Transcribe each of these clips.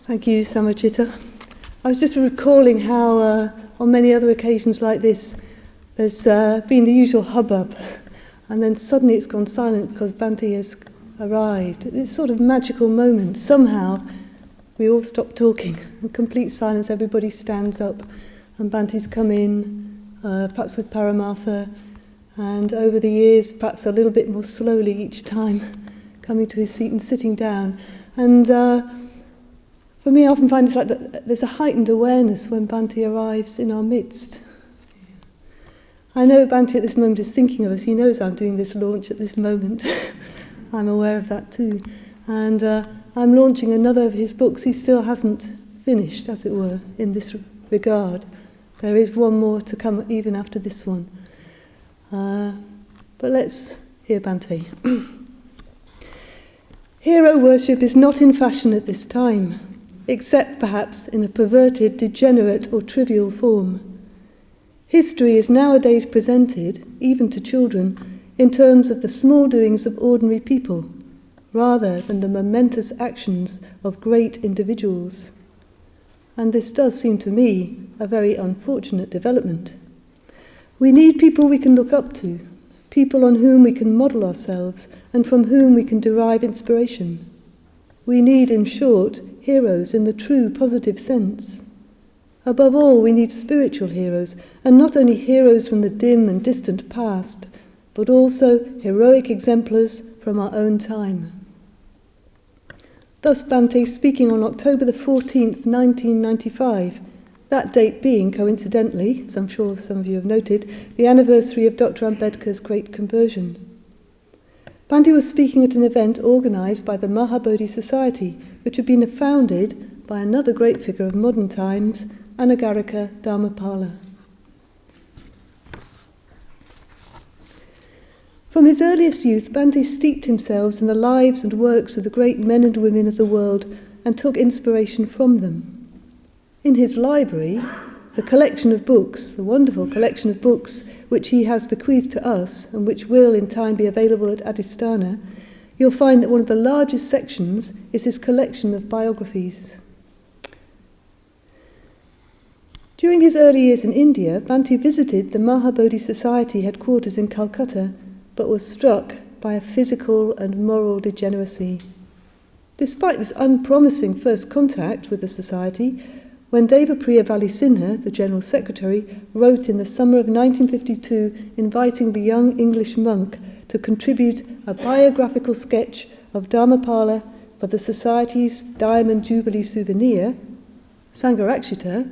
Thank you, Sangharakshita. I was just recalling how on many other occasions like this, there's been the usual hubbub, and then suddenly it's gone silent because Banty has arrived. It's sort of magical moment. Somehow we all stop talking. In complete silence, everybody stands up, and Banty's come in, perhaps with Paramartha, and over the years, perhaps a little bit more slowly each time, coming to his seat and sitting down. And for me, I often find it's like there's a heightened awareness when Banty arrives in our midst. I know Banty at this moment is thinking of us. He knows I'm doing this launch at this moment. I'm aware of that too. And I'm launching another of his books. He still hasn't finished, as it were, in this regard. There is one more to come even after this one. But let's hear Banty. Hero worship is not in fashion at this time, except perhaps in a perverted, degenerate or trivial form. History is nowadays presented, even to children, in terms of the small doings of ordinary people, rather than the momentous actions of great individuals. And this does seem to me a very unfortunate development. We need people we can look up to, people on whom we can model ourselves and from whom we can derive inspiration. We need, in short, heroes in the true positive sense. Above all, we need spiritual heroes, and not only heroes from the dim and distant past, but also heroic exemplars from our own time. Thus Banty, speaking on October the 14th, 1995, that date being, coincidentally, as I'm sure some of you have noted, the anniversary of Dr. Ambedkar's Great Conversion. Banty was speaking at an event organised by the Maha Bodhi Society, which had been founded by another great figure of modern times, Anagarika Dharmapala. From his earliest youth, Banty steeped himself in the lives and works of the great men and women of the world and took inspiration from them. In his library, the collection of books, the wonderful collection of books which he has bequeathed to us and which will in time be available at Adhisthana, you'll find that one of the largest sections is his collection of biographies. During his early years in India, Banty visited the Maha Bodhi Society headquarters in Calcutta, but was struck by a physical and moral degeneracy. Despite this unpromising first contact with the society, when Devapriya Valisinha, the General Secretary, wrote in the summer of 1952 inviting the young English monk to contribute a biographical sketch of Dharmapala for the Society's Diamond Jubilee souvenir, Sangharakshita,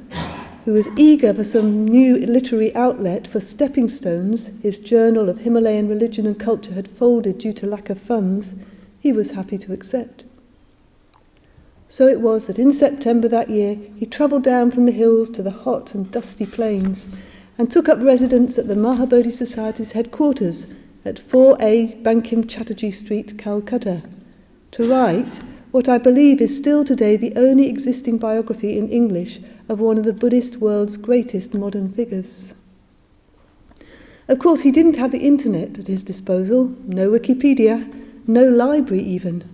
who was eager for some new literary outlet for stepping stones his journal of Himalayan religion and culture had folded due to lack of funds, he was happy to accept. So it was that in September that year he travelled down from the hills to the hot and dusty plains and took up residence at the Maha Bodhi Society's headquarters at 4A Bankim Chatterjee Street, Calcutta, to write what I believe is still today the only existing biography in English of one of the Buddhist world's greatest modern figures. Of course, he didn't have the internet at his disposal, no Wikipedia, no library even.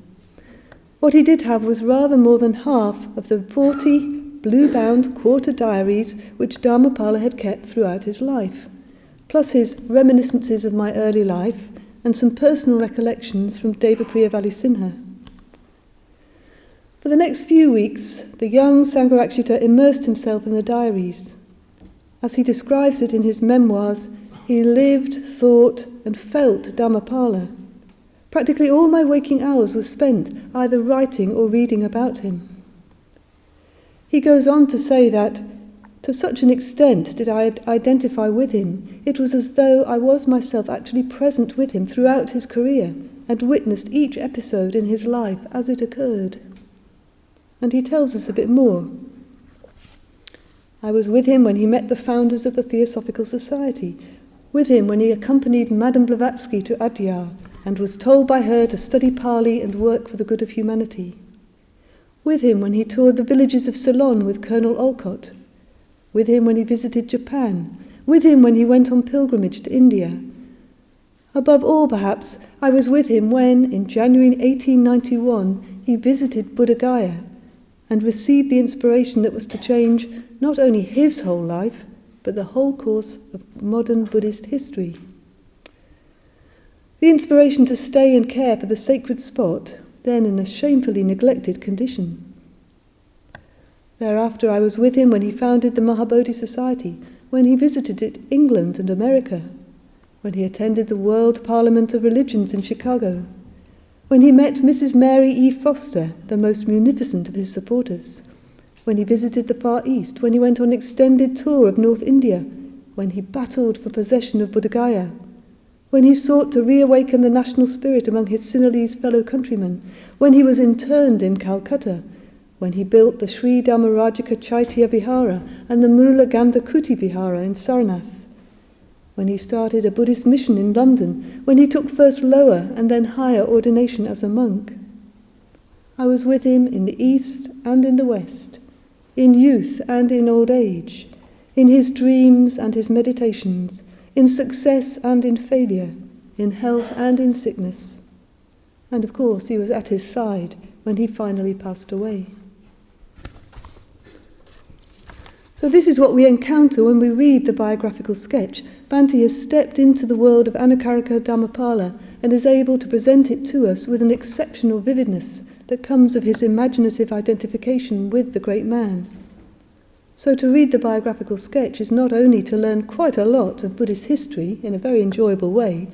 What he did have was rather more than half of the 40 blue-bound quarter diaries which Dharmapala had kept throughout his life, plus his reminiscences of my early life and some personal recollections from Devapriya Valisinha. For the next few weeks, the young Sangharakshita immersed himself in the diaries. As he describes it in his memoirs, he lived, thought, and felt Dharmapala. Practically all my waking hours were spent either writing or reading about him. He goes on to say that, to such an extent did I identify with him, it was as though I was myself actually present with him throughout his career and witnessed each episode in his life as it occurred. And he tells us a bit more. I was with him when he met the founders of the Theosophical Society, with him when he accompanied Madame Blavatsky to Adyar and was told by her to study Pali and work for the good of humanity. With him when he toured the villages of Ceylon with Colonel Olcott. With him when he visited Japan. With him when he went on pilgrimage to India. Above all, perhaps, I was with him when, in January 1891, he visited Buddha Gaya, and received the inspiration that was to change not only his whole life, but the whole course of modern Buddhist history. The inspiration to stay and care for the sacred spot, then in a shamefully neglected condition. Thereafter I was with him when he founded the Maha Bodhi Society, when he visited England and America, when he attended the World Parliament of Religions in Chicago, when he met Mrs. Mary E. Foster, the most munificent of his supporters, when he visited the Far East, when he went on an extended tour of North India, when he battled for possession of Buddha Gaya, when he sought to reawaken the national spirit among his Sinhalese fellow countrymen, when he was interned in Calcutta, when he built the Sri Dhammarajika Chaitya Vihara and the Mula Gandhakuti Vihara in Sarnath, when he started a Buddhist mission in London, when he took first lower and then higher ordination as a monk. I was with him in the East and in the West, in youth and in old age, in his dreams and his meditations, in success and in failure, in health and in sickness. And of course he was at his side when he finally passed away. So this is what we encounter when we read the biographical sketch. Banty has stepped into the world of Anagarika Dharmapala and is able to present it to us with an exceptional vividness that comes of his imaginative identification with the great man. So to read the biographical sketch is not only to learn quite a lot of Buddhist history in a very enjoyable way,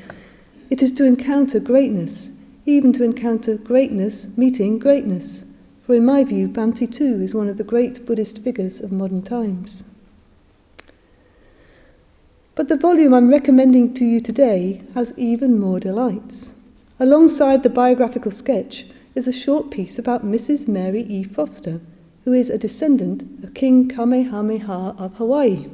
it is to encounter greatness, even to encounter greatness meeting greatness. For in my view, Banty too is one of the great Buddhist figures of modern times. But the volume I'm recommending to you today has even more delights. Alongside the biographical sketch is a short piece about Mrs. Mary E. Foster, who is a descendant of King Kamehameha of Hawaii.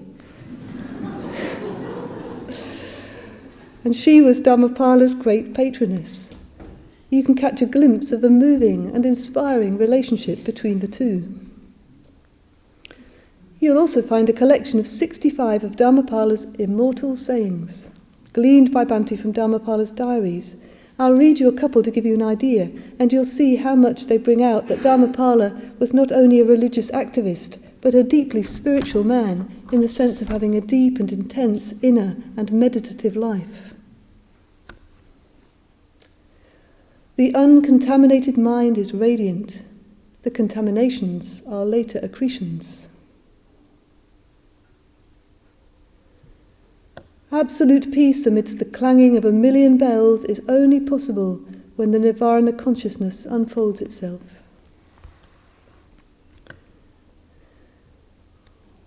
And she was Dharmapala's great patroness. You can catch a glimpse of the moving and inspiring relationship between the two. You'll also find a collection of 65 of Dharmapala's immortal sayings, gleaned by Banty from Dharmapala's diaries. I'll read you a couple to give you an idea, and you'll see how much they bring out that Dharmapala was not only a religious activist, but a deeply spiritual man in the sense of having a deep and intense inner and meditative life. The uncontaminated mind is radiant. The contaminations are later accretions. Absolute peace amidst the clanging of a million bells is only possible when the nirvana consciousness unfolds itself.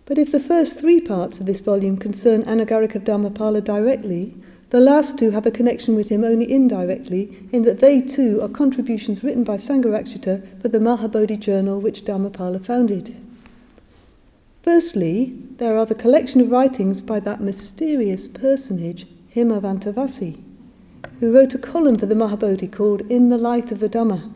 But if the first three parts of this volume concern Anagarika Dharmapala directly, the last two have a connection with him only indirectly, in that they too are contributions written by Sangharakshita for the Maha Bodhi journal which Dharmapala founded. Firstly, there are the collection of writings by that mysterious personage, Himavantavasi, who wrote a column for the Maha Bodhi called In the Light of the Dhamma.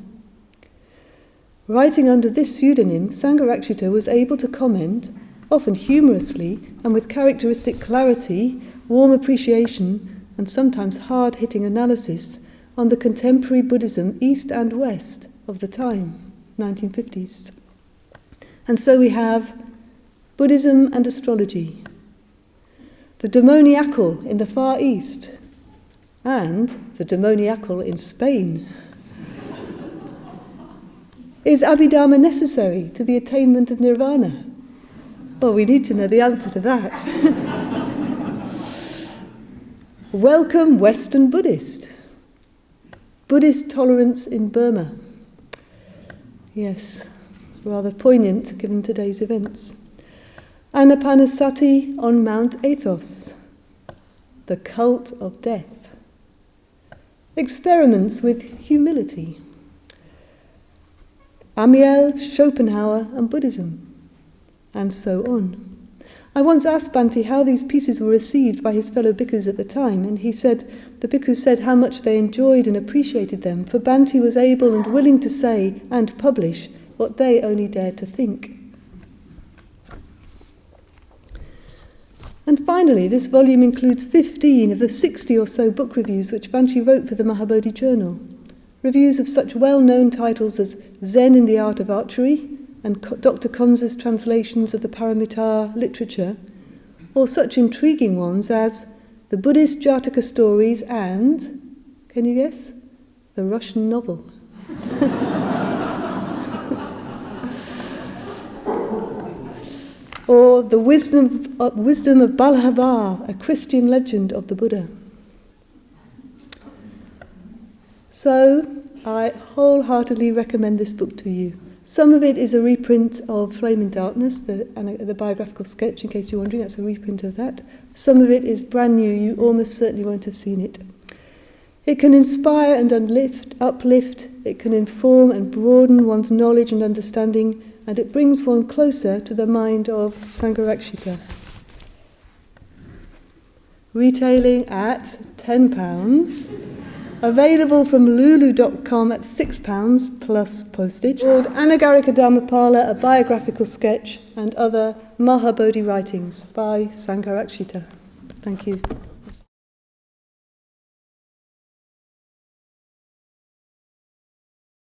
Writing under this pseudonym, Sangharakshita was able to comment, often humorously and with characteristic clarity, warm appreciation, and sometimes hard-hitting analysis on the contemporary Buddhism, East and West, of the time, 1950s. And so we have Buddhism and astrology, the demoniacal in the Far East, and the demoniacal in Spain. Is Abhidharma necessary to the attainment of nirvana? Well, we need to know the answer to that. Welcome, Western Buddhist. Buddhist tolerance in Burma. Yes, rather poignant given today's events. Anapanasati on Mount Athos. The cult of death. Experiments with humility. Amiel, Schopenhauer and Buddhism. And so on. I once asked Banty how these pieces were received by his fellow bhikkhus at the time, and he said the bhikkhus said how much they enjoyed and appreciated them, for Banty was able and willing to say and publish what they only dared to think. And finally, this volume includes 15 of the 60 or so book reviews which Banty wrote for the Maha Bodhi journal. Reviews of such well-known titles as Zen in the Art of Archery, and Dr. Konza's translations of the Paramita literature, or such intriguing ones as the Buddhist Jataka stories and, can you guess, the Russian novel. Or the wisdom of Balabha, a Christian legend of the Buddha. So, I wholeheartedly recommend this book to you. Some of it is a reprint of Flame in Darkness, the biographical sketch, in case you're wondering, that's a reprint of that. Some of it is brand new, you almost certainly won't have seen it. It can inspire and uplift, it can inform and broaden one's knowledge and understanding, and it brings one closer to the mind of Sangharakshita. Retailing at £10, available from lulu.com at £6 plus postage, called Anagarika Dharmapala, a biographical sketch, and other Maha Bodhi writings by Sangharakshita. Thank you.